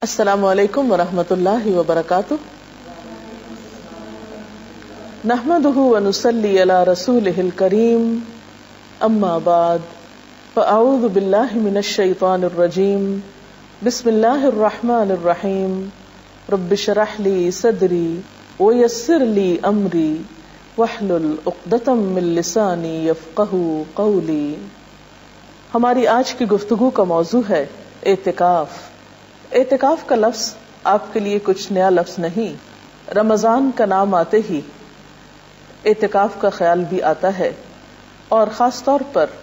السلام علیکم ورحمۃ اللہ وبرکاتہ. نحمده ونصلی علی رسولہ الکریم. اما بعد فاعوذ باللہ من الشیطان الرجیم. بسم اللہ الرحمن الرحیم. رب اشرح لی صدری ویسر لی امری واحلل عقدۃ من لسانی یفقہوا قولی. ہماری آج کی گفتگو کا موضوع ہے اعتکاف. اعتکاف کا لفظ آپ کے لیے کچھ نیا لفظ نہیں. رمضان کا نام آتے ہی اعتکاف کا خیال بھی آتا ہے، اور خاص طور پر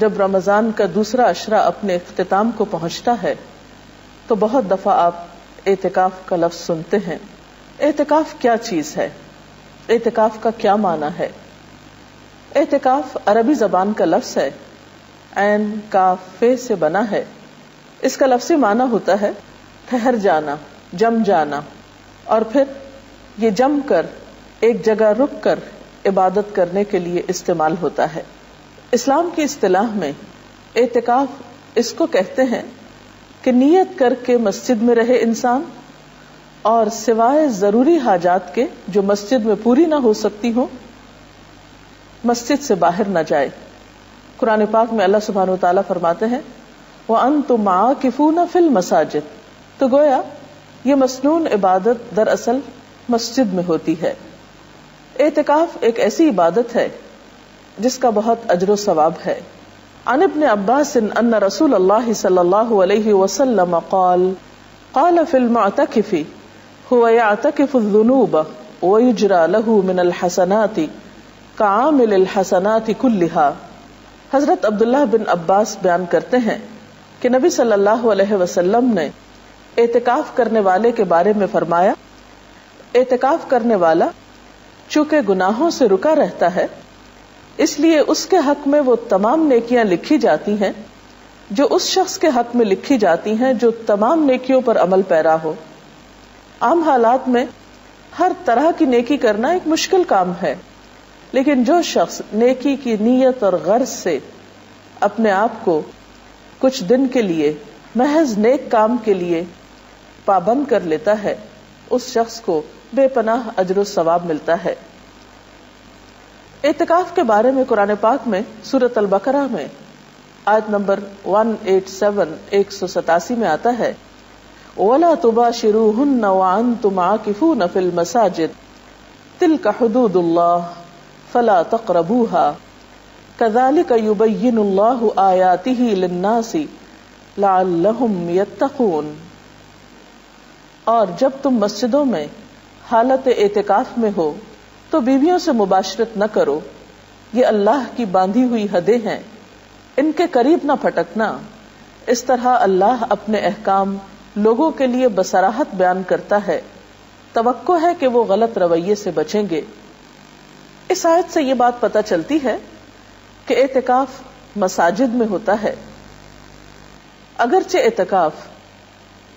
جب رمضان کا دوسرا عشرہ اپنے اختتام کو پہنچتا ہے تو بہت دفعہ آپ اعتکاف کا لفظ سنتے ہیں. اعتکاف کیا چیز ہے؟ اعتکاف کا کیا معنی ہے؟ اعتکاف عربی زبان کا لفظ ہے، عین کاف فے سے بنا ہے. اس کا لفظی معنی ہوتا ہے ٹھہر جانا، جم جانا، اور پھر یہ جم کر ایک جگہ رک کر عبادت کرنے کے لیے استعمال ہوتا ہے. اسلام کی اصطلاح میں اعتکاف اس کو کہتے ہیں کہ نیت کر کے مسجد میں رہے انسان، اور سوائے ضروری حاجات کے جو مسجد میں پوری نہ ہو سکتی ہوں مسجد سے باہر نہ جائے. قرآن پاک میں اللہ سبحانہ وتعالیٰ فرماتے ہیں وَأَنْتُمْ عَاكِفُونَ فِي الْمَسَاجِدِ. تو گویا یہ مسنون عبادت دراصل مسجد میں ہوتی ہے. اعتکاف ایک ایسی عبادت ہے جس کا بہت اجر و ثواب ہے. عن ابن عباس ان رسول اللہ صلی اللہ علیہ وسلم قال فی المعتکف هو يعتکف الذنوب ويجرى له من الحسنات كعامل الحسنات كلها. حضرت عبداللہ بن عباس بیان کرتے ہیں کہ نبی صلی اللہ علیہ وسلم نے اعتکاف کرنے والے کے بارے میں فرمایا، اعتکاف کرنے والا چونکہ گناہوں سے رکا رہتا ہے اس لیے اس کے حق میں وہ تمام نیکیاں لکھی جاتی ہیں جو اس شخص کے حق میں لکھی جاتی ہیں جو تمام نیکیوں پر عمل پیرا ہو. عام حالات میں ہر طرح کی نیکی کرنا ایک مشکل کام ہے، لیکن جو شخص نیکی کی نیت اور غرض سے اپنے آپ کو کچھ دن کے لیے محض نیک کام کے لیے پابند کر لیتا ہے اس شخص کو بے پناہ اجر و ثواب ملتا ہے. اعتکاف کے بارے میں قرآن پاک میں سورۃ البقرہ میں آیت نمبر 187 187 میں آتا ہے وَلَا تُبَاشِرُوهُنَّ وَأَنْتُمْ عَاكِفُونَ فِي الْمَسَاجِدِ تِلْكَ حُدُودُ اللَّهِ فَلَا تَقْرَبُوهَا كَذَلِكَ يُبَيِّنُ اللَّهُ آيَاتِهِ لِلنَّاسِ لَعَلَّهُمْ يَتَّقُونَ. اور جب تم مسجدوں میں حالت اعتکاف میں ہو تو بیویوں سے مباشرت نہ کرو، یہ اللہ کی باندھی ہوئی حدیں ہیں، ان کے قریب نہ پھٹکنا. اس طرح اللہ اپنے احکام لوگوں کے لیے بصراحت بیان کرتا ہے. توقع ہے کہ وہ غلط رویے سے بچیں گے. اس آیت سے یہ بات پتہ چلتی ہے کہ اعتکاف مساجد میں ہوتا ہے. اگرچہ اعتکاف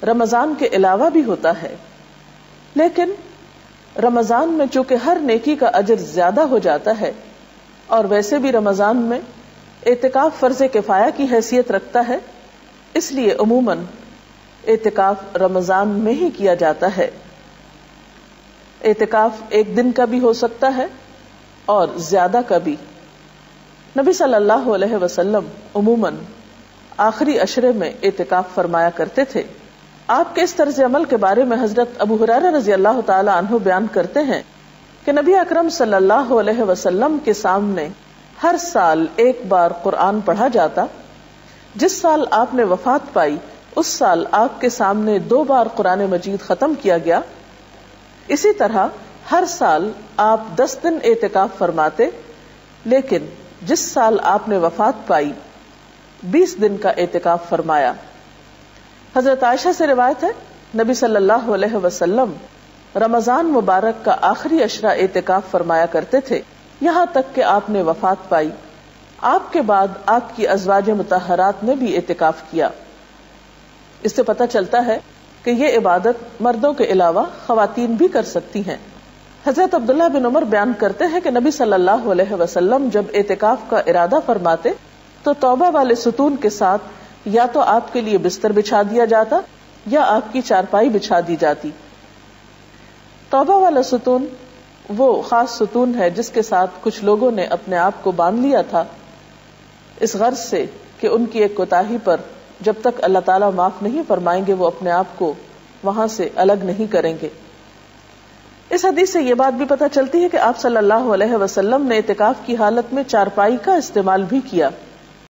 رمضان کے علاوہ بھی ہوتا ہے، لیکن رمضان میں چونکہ ہر نیکی کا اجر زیادہ ہو جاتا ہے، اور ویسے بھی رمضان میں اعتکاف فرض کفایہ کی حیثیت رکھتا ہے، اس لیے عموماً اعتکاف رمضان میں ہی کیا جاتا ہے. اعتکاف ایک دن کا بھی ہو سکتا ہے اور زیادہ کا بھی. نبی صلی اللہ علیہ وسلم عموماً آخری عشرے میں اعتکاف فرمایا کرتے تھے. آپ کے اس طرز عمل کے بارے میں حضرت ابو ہریرہ رضی اللہ تعالی عنہ بیان کرتے ہیں کہ نبی اکرم صلی اللہ علیہ وسلم کے سامنے ہر سال ایک بار قرآن پڑھا جاتا. جس سال آپ نے وفات پائی اس سال آپ کے سامنے 2 بار قرآن مجید ختم کیا گیا. اسی طرح ہر سال آپ 10 دن اعتکاف فرماتے، لیکن جس سال آپ نے وفات پائی 20 دن کا اعتکاف فرمایا. حضرت عائشہ سے روایت ہے نبی صلی اللہ علیہ وسلم رمضان مبارک کا آخری عشرہ اعتکاف فرمایا کرتے تھے یہاں تک کہ آپ نے وفات پائی. آپ کے بعد آپ کی ازواج مطہرات نے بھی اعتکاف کیا. اس سے پتہ چلتا ہے کہ یہ عبادت مردوں کے علاوہ خواتین بھی کر سکتی ہیں. حضرت عبداللہ بن عمر بیان کرتے ہیں کہ نبی صلی اللہ علیہ وسلم جب اعتکاف کا ارادہ فرماتے تو توبہ والے ستون کے ساتھ یا تو آپ کے لیے بستر بچھا دیا جاتا یا آپ کی چارپائی بچھا دی جاتی۔ توبہ والا ستون وہ خاص ستون ہے جس کے ساتھ کچھ لوگوں نے اپنے آپ کو باندھ لیا تھا اس غرض سے کہ ان کی ایک کوتاہی پر جب تک اللہ تعالیٰ معاف نہیں فرمائیں گے وہ اپنے آپ کو وہاں سے الگ نہیں کریں گے۔ اس حدیث سے یہ بات بھی پتہ چلتی ہے کہ آپ صلی اللہ علیہ وسلم نے اعتکاف کی حالت میں چارپائی کا استعمال بھی کیا۔